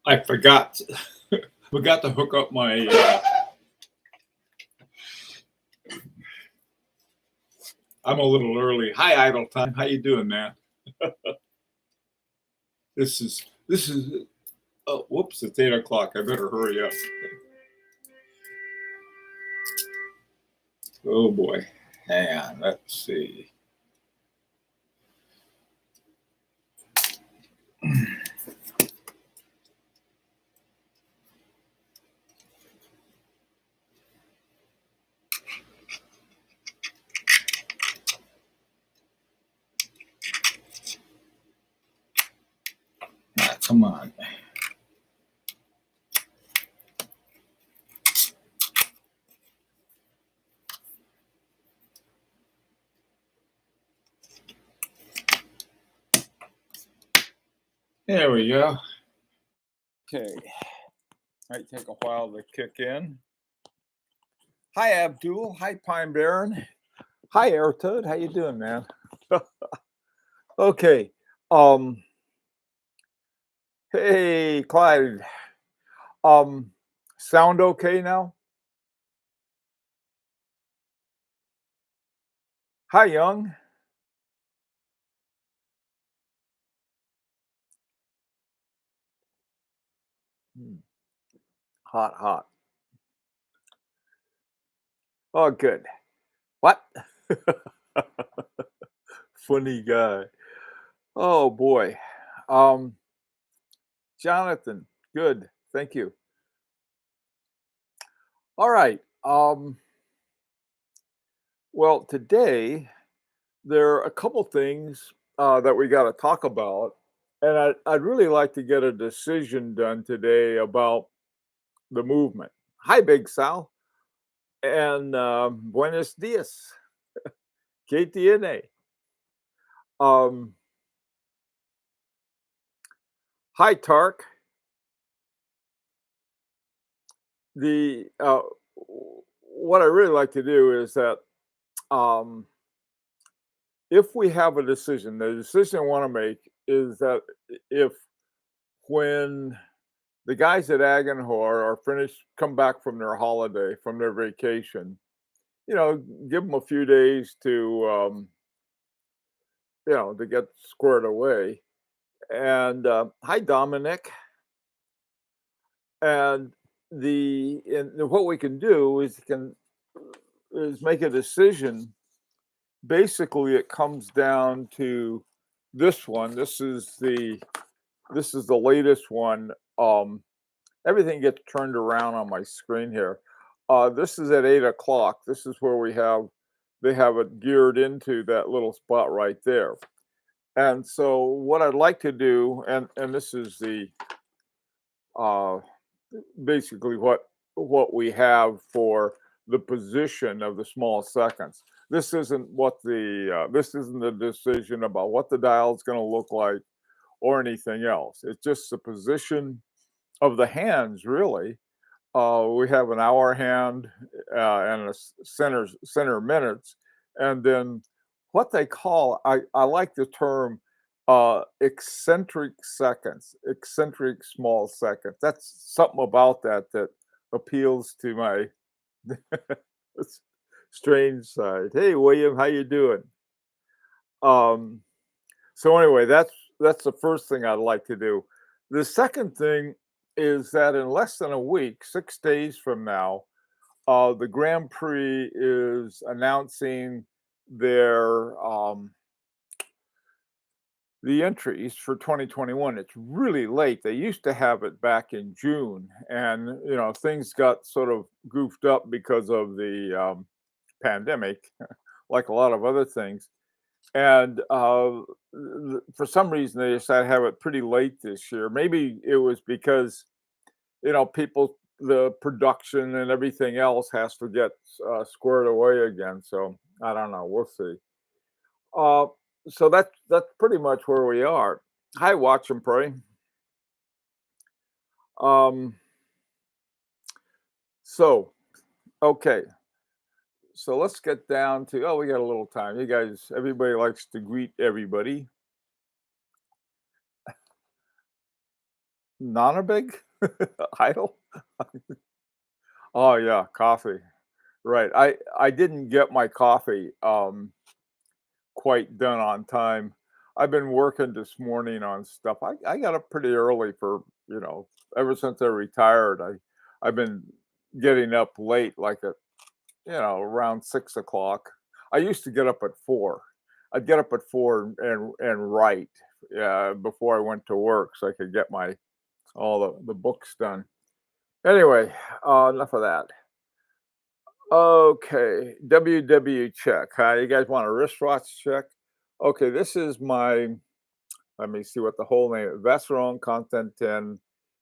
I forgot forgot to hook up my. I'm a little early. Hi, Idle Time. How you doing, man? This is. Oh, whoops! It's 8 o'clock. I better hurry up. Oh boy. Hang on. Let's see. Ah, come on. There we go. Okay. Might take a while to kick in. Hi, Abdul. Hi, Pine Baron. Hi, Air Toad. How you doing, man? Okay. Hey, Clyde. Sound okay now? Hi, Young. Hot, hot. Oh, good. What? Funny guy. Oh boy. Jonathan, good. Thank you. All right. Well, today there are a couple things that we got to talk about, and I'd really like to get a decision done today about the movement. Hi, Big Sal, and buenos dias, KTNA. Hi, Tark. The what I really like to do is that if we have a decision, the decision I want to make is that if when the guys at Ag and Hor are finished, come back from their holiday, from their vacation, give them a few days to get squared away. And hi, Dominic. And what we can do is make a decision. Basically, it comes down to this one. This is the latest one. Everything gets turned around on my screen here. This is at 8 o'clock. This is where they have it geared into that little spot right there. And so what I'd like to do, and this is the basically what we have for the position of the small seconds. This isn't this isn't the decision about what the dial is going to look like or anything else. It's just the position of the hands, really. We have an hour hand and a center minutes, and then what they call, I like the term eccentric seconds, eccentric small seconds. That's something about that appeals to my strange side. Hey, William, how you doing? So anyway, that's the first thing I'd like to do. The second thing is that in less than a week, 6 days from now, the Grand Prix is announcing their the entries for 2021. It's really late. They used to have it back in June, and things got sort of goofed up because of the pandemic, like a lot of other things. And for some reason, they decided to have it pretty late this year. Maybe it was because people, the production and everything else has to get squared away again. So I don't know. We'll see. So that's pretty much where we are. Hi, Watch and Pray. So okay. So let's get down to, we got a little time. You guys, everybody likes to greet everybody. Not a big idol? Oh, yeah, coffee. Right. I didn't get my coffee, quite done on time. I've been working this morning on stuff. I got up pretty early for, ever since I retired, I've been getting up late, like at, around 6 o'clock. I used to get up at 4. I'd get up at 4 and write, before I went to work so I could get my all the books done. Anyway, enough of that. Okay, WW check. Huh? You guys want a wristwatch check? Okay, this is my, let me see what the whole name is. Vacheron Constantin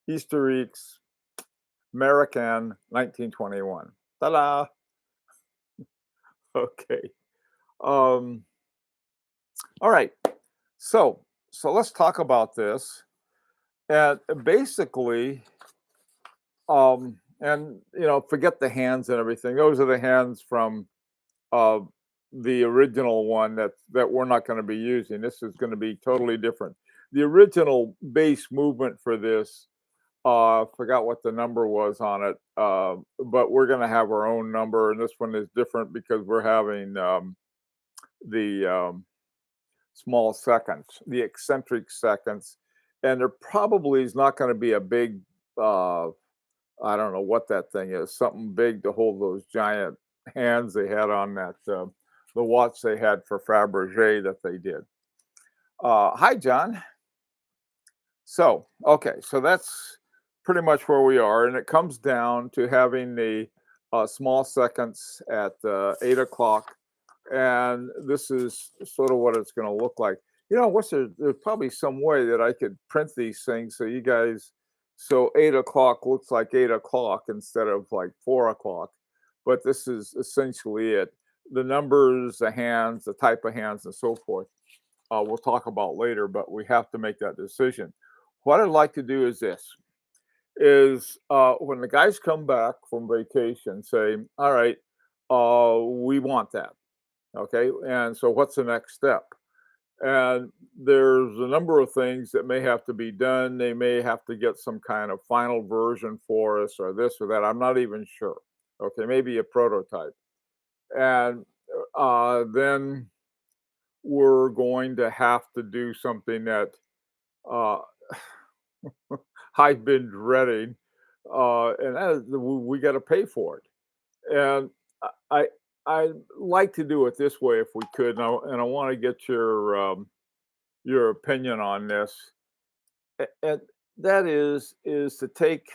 Historiques American 1921. Ta-da! Okay. Um, all right. So let's talk about this. And basically, and forget the hands and everything. Those are the hands from uh, the original one that we're not going to be using. This is going to be totally different. The original base movement for this, forgot what the number was on it, but we're going to have our own number, and this one is different because we're having the small seconds, the eccentric seconds, and there probably is not going to be a big, I don't know what that thing is, something big to hold those giant hands they had on that, the watch they had for Fabergé that they did. Hi, John. So, okay, so that's pretty much where we are, and it comes down to having the small seconds at 8 o'clock, and this is sort of what it's going to look like. There's probably some way that I could print these things so you guys, so 8 o'clock looks like 8 o'clock instead of like 4 o'clock, but this is essentially it. The numbers, the hands, the type of hands, and so forth we'll talk about later, but we have to make that decision. What I'd like to do is this is when the guys come back from vacation, say, all right, we want that. Okay. And so what's the next step? And there's a number of things that may have to be done. They may have to get some kind of final version for us or this or that. I'm not even sure. Okay. Maybe a prototype. And then we're going to have to do something that uh, I've been dreading, and that is we got to pay for it. And I I like to do it this way if we could, and I want to get your opinion on this. And that is to take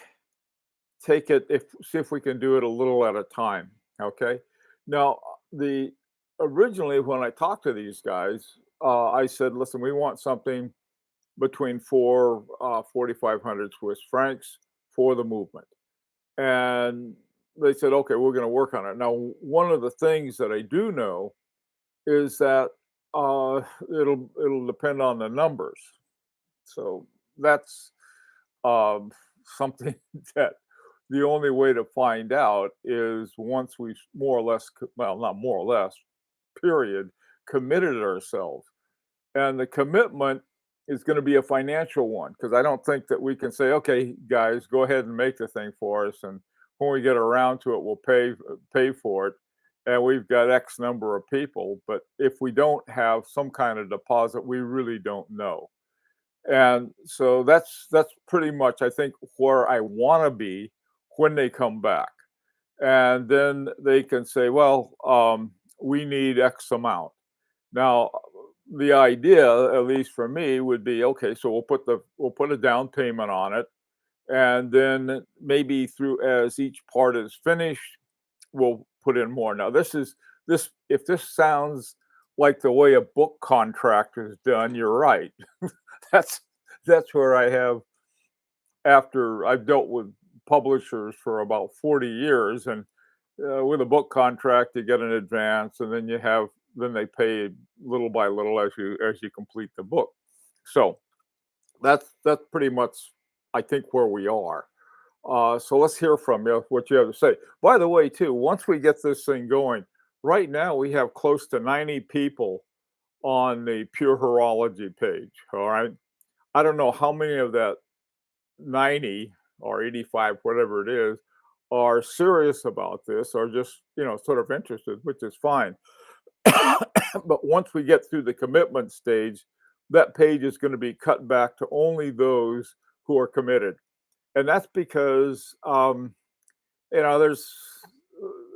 it, if see if we can do it a little at a time. Okay. Now the originally when I talked to these guys, I said, listen, we want something between 4,500 Swiss francs for the movement. And they said, okay, we're going to work on it. Now, one of the things that I do know is that it'll depend on the numbers. So that's um, something that the only way to find out is once we more or less, well, not more or less, period, committed ourselves. And the commitment is going to be a financial one because I don't think that we can say, okay, guys, go ahead and make the thing for us. And when we get around to it, we'll pay for it. And we've got X number of people. But if we don't have some kind of deposit, we really don't know. And so that's pretty much I think where I want to be when they come back. And then they can say, well, we need X amount. Now, the idea, at least for me, would be okay. So we'll put a down payment on it, and then maybe through as each part is finished, we'll put in more. Now, this. If this sounds like the way a book contract is done, you're right. that's that's where I have after I've dealt with publishers for about 40 years, and with a book contract, you get an advance, and then they pay little by little as you complete the book. So that's pretty much I think where we are. So let's hear from you what you have to say. By the way, too, once we get this thing going, right now we have close to 90 people on the Pure Horology page. All right, I don't know how many of 90 or 85, whatever it is, are serious about this or just, sort of interested, which is fine. But once we get through the commitment stage, that page is going to be cut back to only those who are committed. And that's because, there's,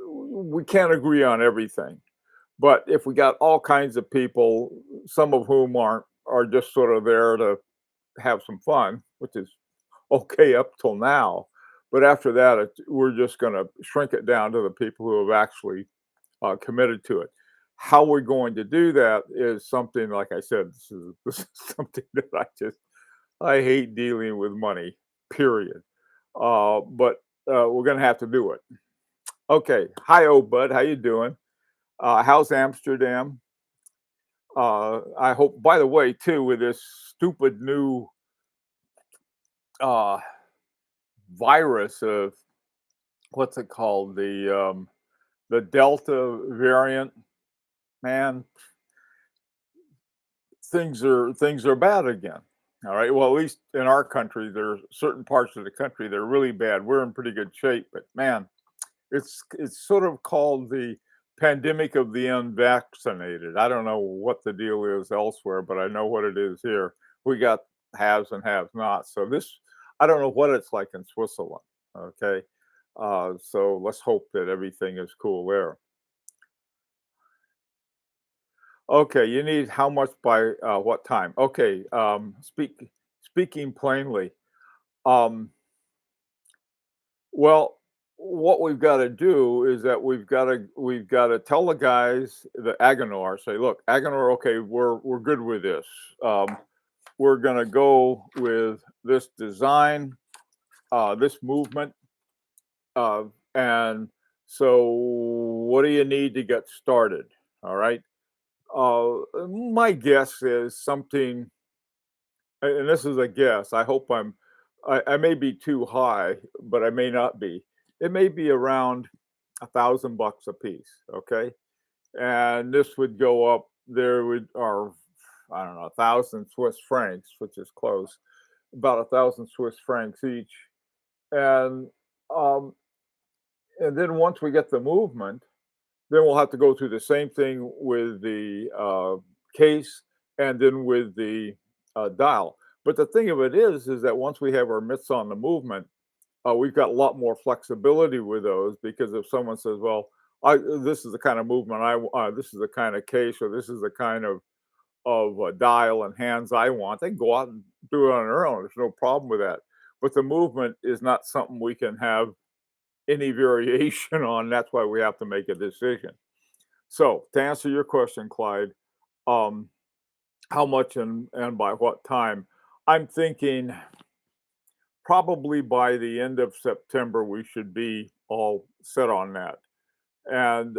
we can't agree on everything. But if we got all kinds of people, some of whom are just sort of there to have some fun, which is okay up till now. But after that, we're just going to shrink it down to the people who have actually committed to it. How we're going to do that is something, like I said, this is something that I hate dealing with money, period. But we're going to have to do it. Okay. Hi, old bud. How you doing? How's Amsterdam? I hope, by the way, too, with this stupid new uh, virus of what's it called, the Delta variant, man, things are bad again. All right. Well, at least in our country, there's certain parts of the country that are really bad. We're in pretty good shape, but man, it's sort of called the pandemic of the unvaccinated. I don't know what the deal is elsewhere, but I know what it is here. We got haves and have nots. So this, I don't know what it's like in Switzerland. Okay. So let's hope that everything is cool there. Okay, you need how much by what time? Okay, speaking plainly, um, well, what we've got to do is that we've got to tell the guys, the Agonor, say, look, Agonor, okay, we're good with this. We're gonna go with this design, this movement, and so what do you need to get started? All right. My guess is something, and this is a guess. I hope I may be too high, but I may not be. It may be around $1,000 a piece. Okay, and this would go up. There would are I don't know 1,000 Swiss francs, which is close, about 1,000 Swiss francs each, and um, and then once we get the movement, then we'll have to go through the same thing with the case and then with the dial. But the thing of it is that once we have our mitts on the movement, we've got a lot more flexibility with those because if someone says, "Well, this is the kind of movement this is the kind of case, or this is the kind of dial and hands I want," they can go out and do it on their own. There's no problem with that. But the movement is not something we can have any variation on. That's why we have to make a decision. So to answer your question, Clyde, um, how much and by what time? I'm thinking probably by the end of September we should be all set on that, and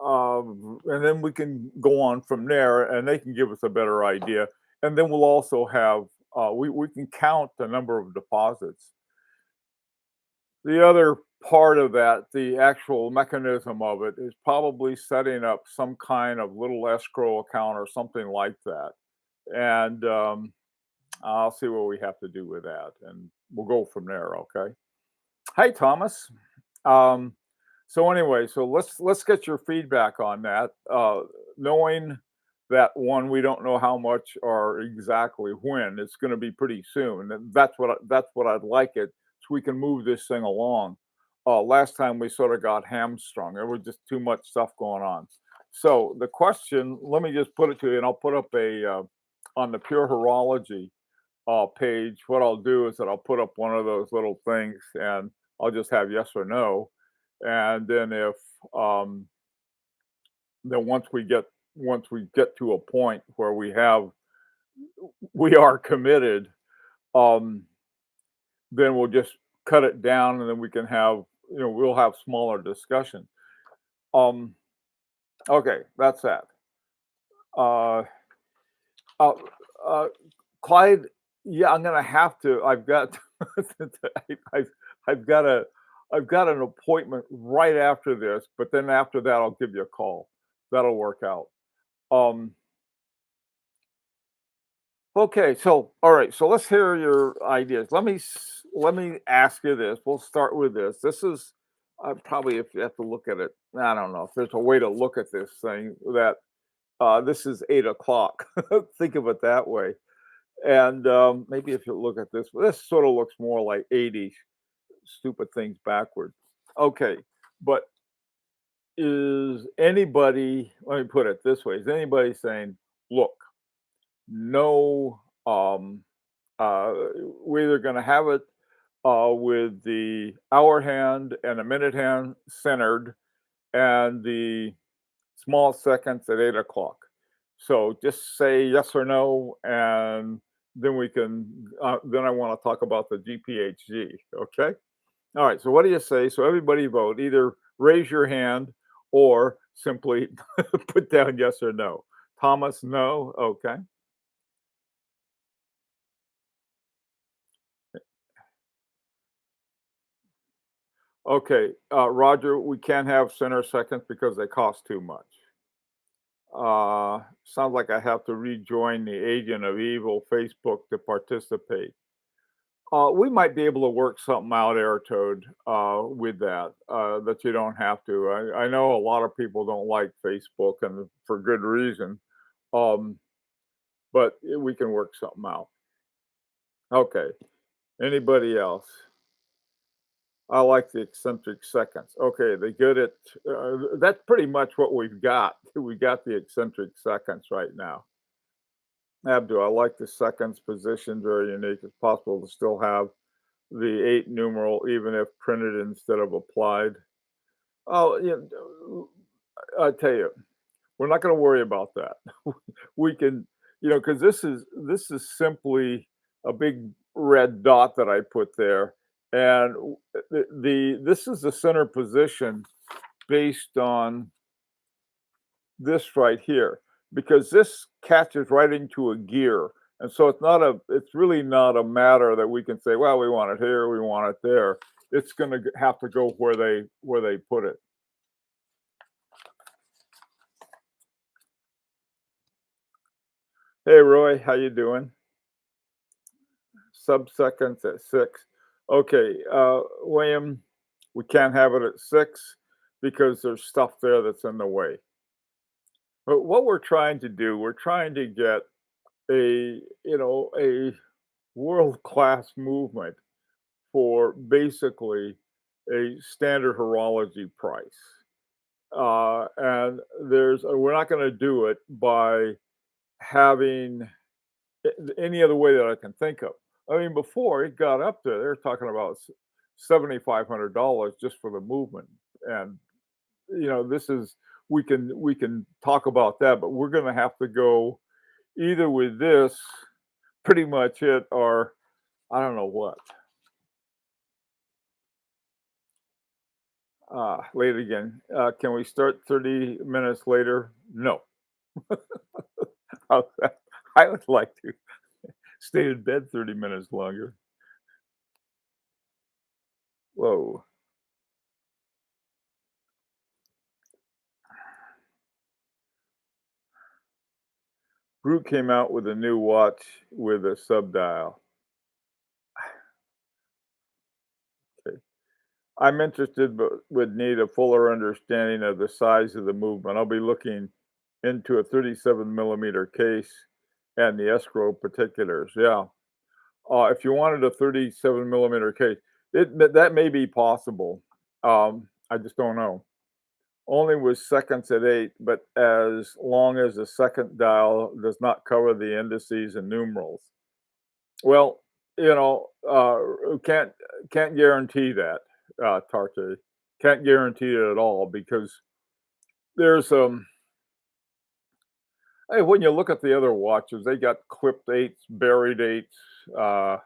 then we can go on from there, and they can give us a better idea, and then we'll also have we can count the number of deposits. The other part of that, the actual mechanism of it, is probably setting up some kind of little escrow account or something like that. And I'll see what we have to do with that, and we'll go from there. Okay. Hi, Thomas. Um, so anyway, so let's get your feedback on that. Knowing that one, we don't know how much or exactly when. It's going to be pretty soon. And that's what I'd like it so we can move this thing along. Last time we sort of got hamstrung. There was just too much stuff going on. So the question, let me just put it to you, and I'll put up a on the Pure Horology page. What I'll do is that I'll put up one of those little things, and I'll just have yes or no, and then if um, then once we get to a point where we are committed, um, then we'll just cut it down, and then we can have we'll have smaller discussion. Um, okay, that's that. Uh, uh, uh, Clyde, yeah, I'm gonna have to. I've got I've, I've got a I've got an appointment right after this, but then after that, I'll give you a call. That'll work out. Um, Okay, so all right, so let's hear your ideas. Let me ask you this. We'll start with this. This is probably if you have to look at it, I don't know if there's a way to look at this thing that this is 8 o'clock. Think of it that way. And maybe if you look at this sort of looks more like 80 stupid things backwards. Okay, but is anybody, let me put it this way, is anybody saying, look, no, we're either going to have it with the hour hand and a minute hand centered and the small seconds at 8 o'clock. So just say yes or no, and then we can, then I want to talk about the GPHG. Okay. All right. So what do you say? So everybody vote, either raise your hand or simply put down yes or no. Thomas, no. Okay. Okay, Roger, we can't have center seconds because they cost too much. Sounds like I have to rejoin the Agent of Evil Facebook to participate. We might be able to work something out, Airtoad, with that, that you don't have to. I know a lot of people don't like Facebook and for good reason, um, but we can work something out. Okay, anybody else? I like the eccentric seconds. Okay, they good at that's pretty much what we've got. We got the eccentric seconds right now. Abdu, I like the seconds position, very unique. It's possible to still have the 8 numeral even if printed instead of applied. Oh, yeah, I tell you, we're not going to worry about that. We can, because this is simply a big red dot that I put there, and this is the center position based on this right here, because this catches right into a gear, and so it's really not a matter that we can say, well, we want it here, we want it there. It's going to have to go where they put it. Hey, Roy, how you doing? Sub-seconds at 6. Okay, William, we can't have it at 6 because there's stuff there that's in the way. But what we're trying to do, we're trying to get a world-class movement for basically a standard horology price. And we're not going to do it by having any other way that I can think of. I mean, before it got up there, they were talking about $7,500 just for the movement, and this is we can talk about that, but we're going to have to go either with this, pretty much it, or I don't know what. Late again. Can we start 30 minutes later? No. I would like to stay in bed 30 minutes longer. Whoa. Brute came out with a new watch with a sub dial. Okay. I'm interested, but would need a fuller understanding of the size of the movement. I'll be looking into a 37 millimeter case and the escrow particulars. Yeah. If you wanted a 37 millimeter case, that may be possible. I just don't know. Only with seconds at 8, but as long as the second dial does not cover the indices and numerals. Well, can't guarantee that, Tarte. Can't guarantee it at all because there's hey, when you look at the other watches, they got clipped eights, buried eights, uh,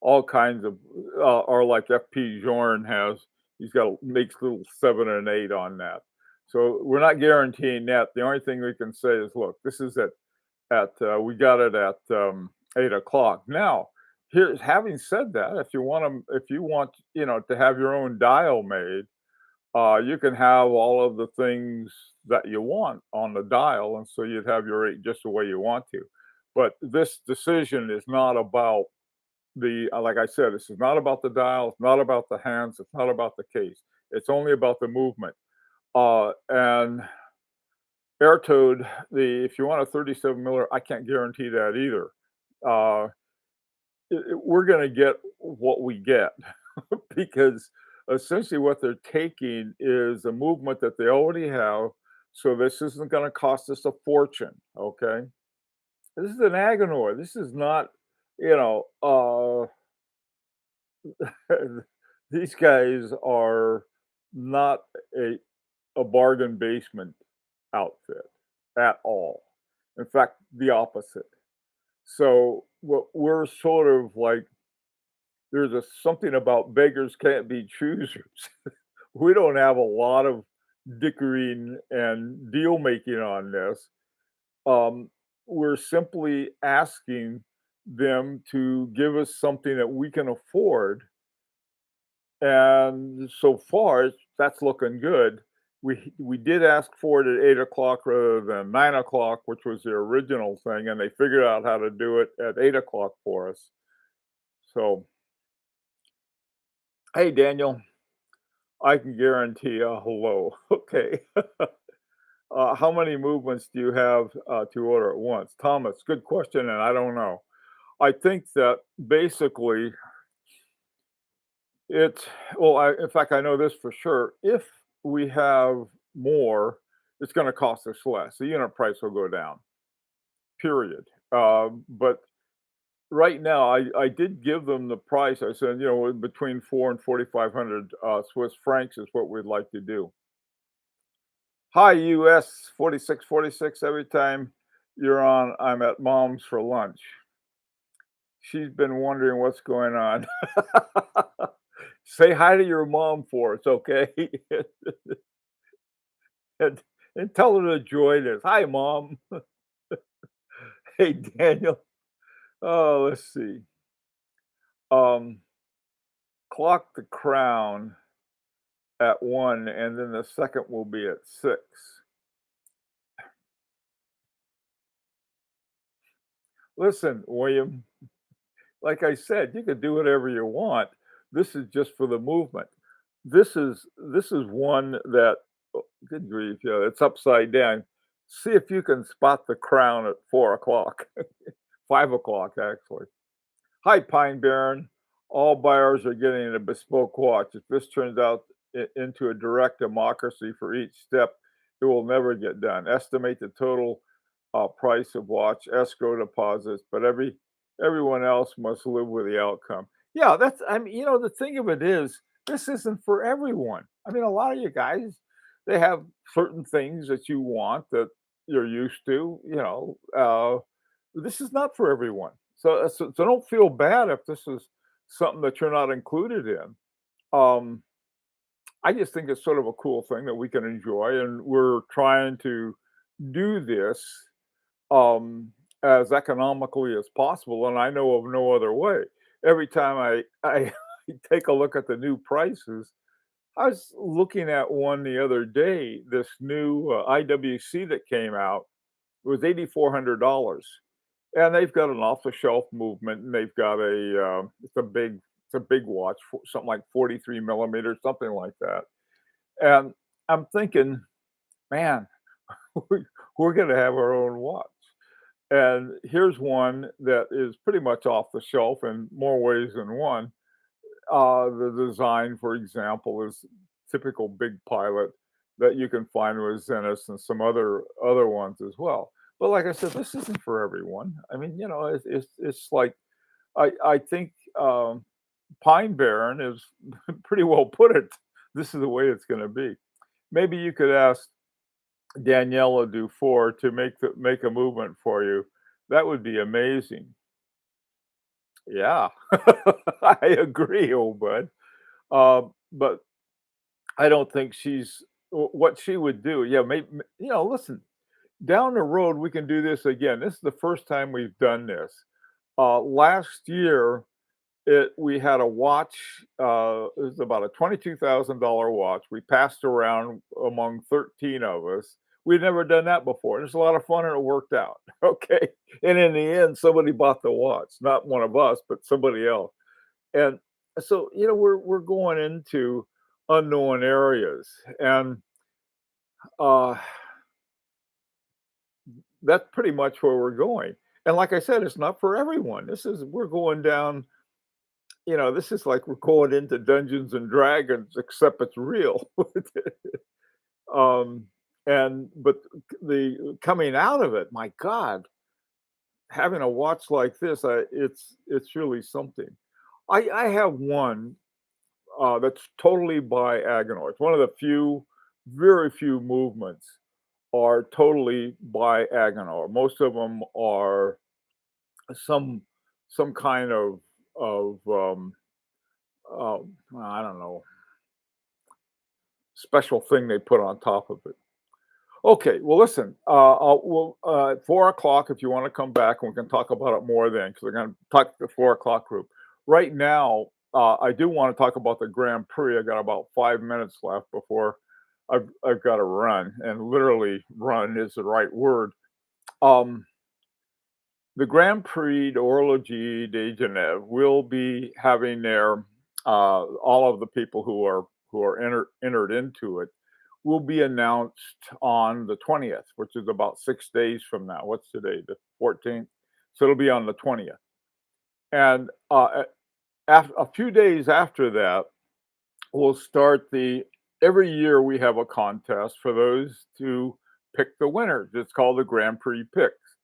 all kinds of, or like FP Jorn has. He's got makes little 7 and 8 on that. So we're not guaranteeing that. The only thing we can say is, look, this is we got it at 8 o'clock. Now, here's having said that, if you want, to have your own dial made, you can have all of the things that you want on the dial, and so you'd have your rate just the way you want to. But this decision is not about like I said, this is not about the dial, it's not about the hands, it's not about the case. It's only about the movement. And air-toed, if you want a 37 miller, I can't guarantee that either. Uh, we're going to get what we get because essentially what they're taking is a movement that they already have. So this isn't going to cost us a fortune. Okay. This is an Agonor. This is not, you know, these guys are not a, a bargain basement outfit at all. In fact, the opposite. So what we're sort of like, there's something about beggars can't be choosers. We don't have a lot of dickering and deal making on this. Um, we're simply asking them to give us something that we can afford, and so far that's looking good. We did ask for it at 8 o'clock rather than 9 o'clock, which was the original thing, and they figured out how to do it at 8 o'clock for us. So, hey, Daniel, I can guarantee a hello. Okay. How many movements do you have to order at once? Thomas, good question, and I don't know. I think that basically it's, well, in fact, I know this for sure. If we have more, it's going to cost us less. The unit price will go down, period. But right now, I did give them the price. I said, between 4 and 4,500 Swiss francs is what we'd like to do. Hi, US 4646. Every time you're on, I'm at mom's for lunch. She's been wondering what's going on. Say hi to your mom for us, okay? and, and tell her to join us. Hi, mom. Hey, Daniel. Oh, let's see. Um, clock the crown at 1, and then the second will be at 6. Listen, William, like I said, you could do whatever you want. This is just for the movement. This is one that, oh, good grief, yeah, it's upside down. See if you can spot the crown at 4 o'clock, 5 o'clock actually. Hi, Pine Barren. All buyers are getting a bespoke watch. If this turns out into a direct democracy for each step, it will never get done. Estimate the total price of watch, escrow deposits, but everyone else must live with the outcome. Yeah, that's, I mean, the thing of it is, this isn't for everyone. I mean, a lot of you guys, they have certain things that you want that you're used to, this is not for everyone. So don't feel bad if this is something that you're not included in. Um, I just think it's sort of a cool thing that we can enjoy, and we're trying to do this as economically as possible, and I know of no other way. Every time I take a look at the new prices, I was looking at one the other day, this new IWC that came out. It was $8,400, and they've got an off-the-shelf movement, and they've got it's a big watch, something like 43 millimeters, something like that. And I'm thinking, man, we're going to have our own watch. And here's one that is pretty much off the shelf in more ways than one. The design, for example, is typical big pilot that you can find with Zenith and some other ones as well. But like I said, this isn't for everyone. I mean, it's like I think Pine Barren is pretty well put it. This is the way it's going to be. Maybe you could ask Daniela Dufour to make a movement for you. That would be amazing. Yeah, I agree, old bud. But I don't think what she would do. Yeah, maybe, listen, down the road we can do this again. This is the first time we've done this. Last year, we had a watch. It was about a $22,000 watch. We passed around among 13 of us. we'd never done that before. It's a lot of fun and it worked out. Okay. And in the end, somebody bought the watch, not one of us, but somebody else. And so, we're going into unknown areas. And uh that's pretty much where we're going. And like I said, it's not for everyone. We're going down, this is like we're going into Dungeons and Dragons, except it's real. um, but the coming out of it, my God, having a watch like this, it's really something. I have one that's totally diagonal. It's one of the very few movements are totally diagonal. Most of them are some some kind of I don't know, special thing they put on top of it. Okay, well, listen, at 4 o'clock, if you want to come back, and we can talk about it more then, because we're going to talk to the 4 o'clock group. Right now, I do want to talk about the Grand Prix. I got about 5 minutes left before I've got to run, and literally run is the right word. Um, the Grand Prix d'Horologie de Genève will be having their all of the people who are entered into it will be announced on the 20th, which is about 6 days from now. What's today? The 14th. So it'll be on the 20th. And a few days after that, we'll start every year we have a contest for those to pick the winners. It's called the Grand Prix Picks.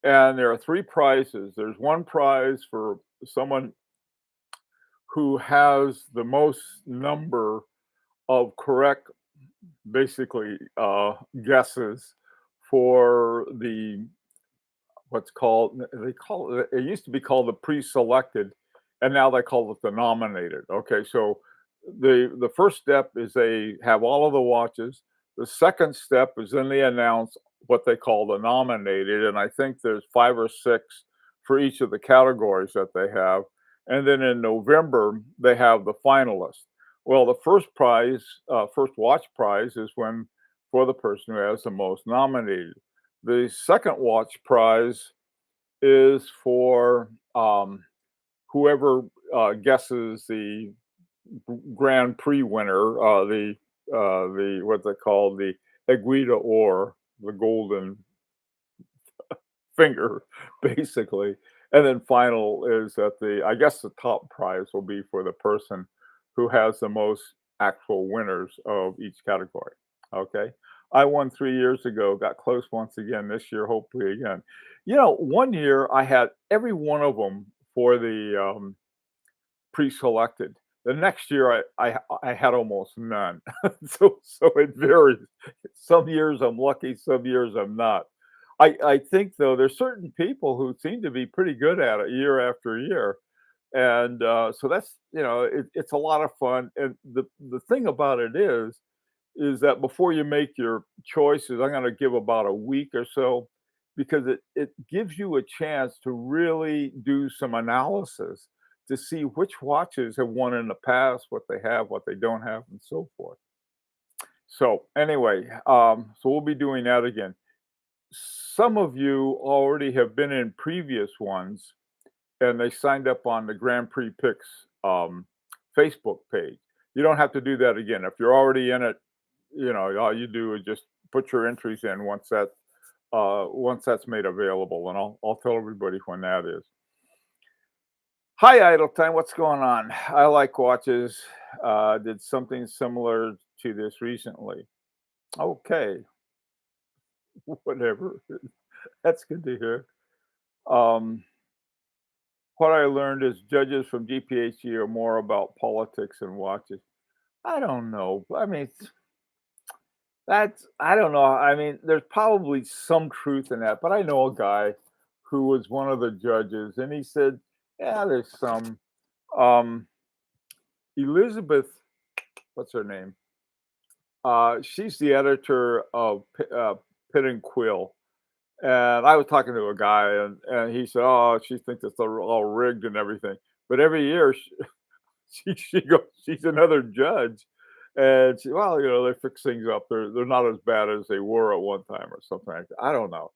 And there are three prizes. There's one prize for someone who has the most number of correct, basically, guesses for what's called, they call it used to be called the pre-selected, and now they call it the nominated. Okay, so the first step is they have all of the watches. The second step is then they announce what they call the nominated, and I think there's 5 or 6 for each of the categories that they have. And then in November, they have the finalists. Well, the first watch prize is when for the person who has the most nominated. The second watch prize is for whoever guesses the Grand Prix winner, the what's it called, the aiguille d'or, the golden finger, basically. And then final is that I guess the top prize will be for the person who has the most actual winners of each category. Okay. I won 3 years ago, got close once again this year, hopefully again. One year I had every one of them for the pre-selected. The next year I had almost none. So it varies. Some years I'm lucky, some years I'm not. I think though there's certain people who seem to be pretty good at it year after year, and so that's it's a lot of fun. And the thing about it is that before you make your choices, I'm going to give about a week or so because it gives you a chance to really do some analysis to see which watches have won in the past, what they have, what they don't have, and so forth. So anyway, so we'll be doing that again. Some of you already have been in previous ones and they signed up on the Grand Prix Picks Facebook page. You don't have to do that again. If you're already in it, all you do is just put your entries in once that's made available, and I'll tell everybody when that is. Hi, Idle Time. What's going on? I like watches. Did something similar to this recently. Okay, whatever. That's good to hear. Um, what I learned is judges from GPHG are more about politics and watches. I don't know. I mean, I don't know. I mean, there's probably some truth in that, but I know a guy who was one of the judges, and he said, "Yeah, there's some." Um, Elizabeth, what's her name? She's the editor of Pit and Quill, and I was talking to a guy, and he said, "Oh, she thinks it's all rigged and everything." But every year, she goes, she's another judge, And well, they fix things up. They're not as bad as they were at one time or something like that. I don't know.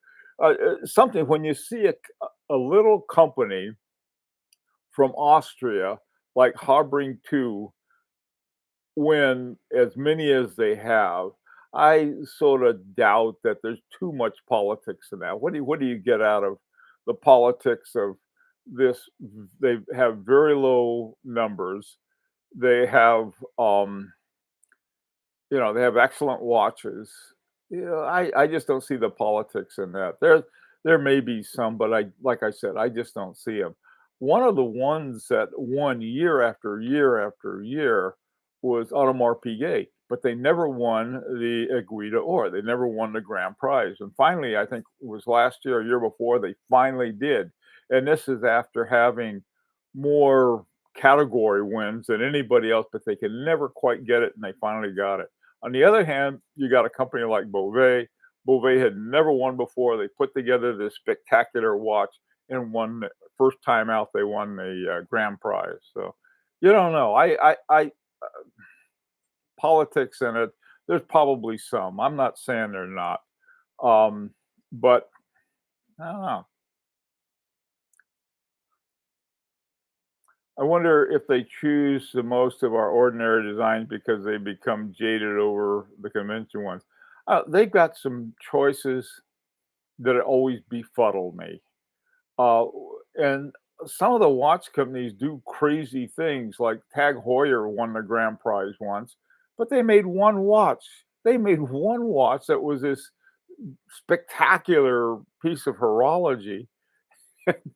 Something when you see a little company from Austria like harboring two win as many as they have, I sort of doubt that there's too much politics in that. What do you get out of the politics of this? They have very low numbers. They have they have excellent watches. I just don't see the politics in that. There may be some, but I like I said, I just don't see them. One of the ones that won year after year after year was Audemars Piguet, but they never won the Aiguille d'Or. They never won the grand prize. And finally, I think it was last year or year before, they finally did. And this is after having more category wins than anybody else, but they can never quite get it, and they finally got it. On the other hand, you got a company like Beauvais. Beauvais had never won before. They put together this spectacular watch and won the first time out. They won the grand prize. So you don't know. Politics in it. There's probably some. I'm not saying they're not, but I don't know. I wonder if they choose the most of our ordinary designs because they become jaded over the convention ones. They've got some choices that always befuddle me. Uh, and some of the watch companies do crazy things, like Tag Heuer won the grand prize once, but they made one watch. They made one watch that was this spectacular piece of horology.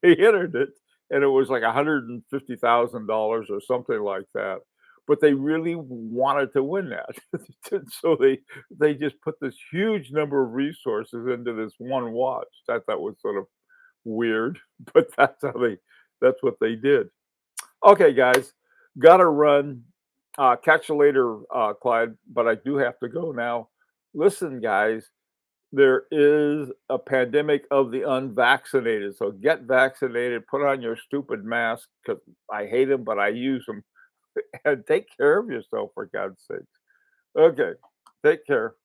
They entered it, and it was like $150,000 or something like that. But they really wanted to win that, so they just put this huge number of resources into this one watch. That was sort of weird, but that's what they did. Okay, guys, gotta run. Catch you later, Clyde. But I do have to go now. Listen, guys, there is a pandemic of the unvaccinated. So get vaccinated, put on your stupid mask because I hate them, but I use them. And take care of yourself for God's sake. Okay. Take care.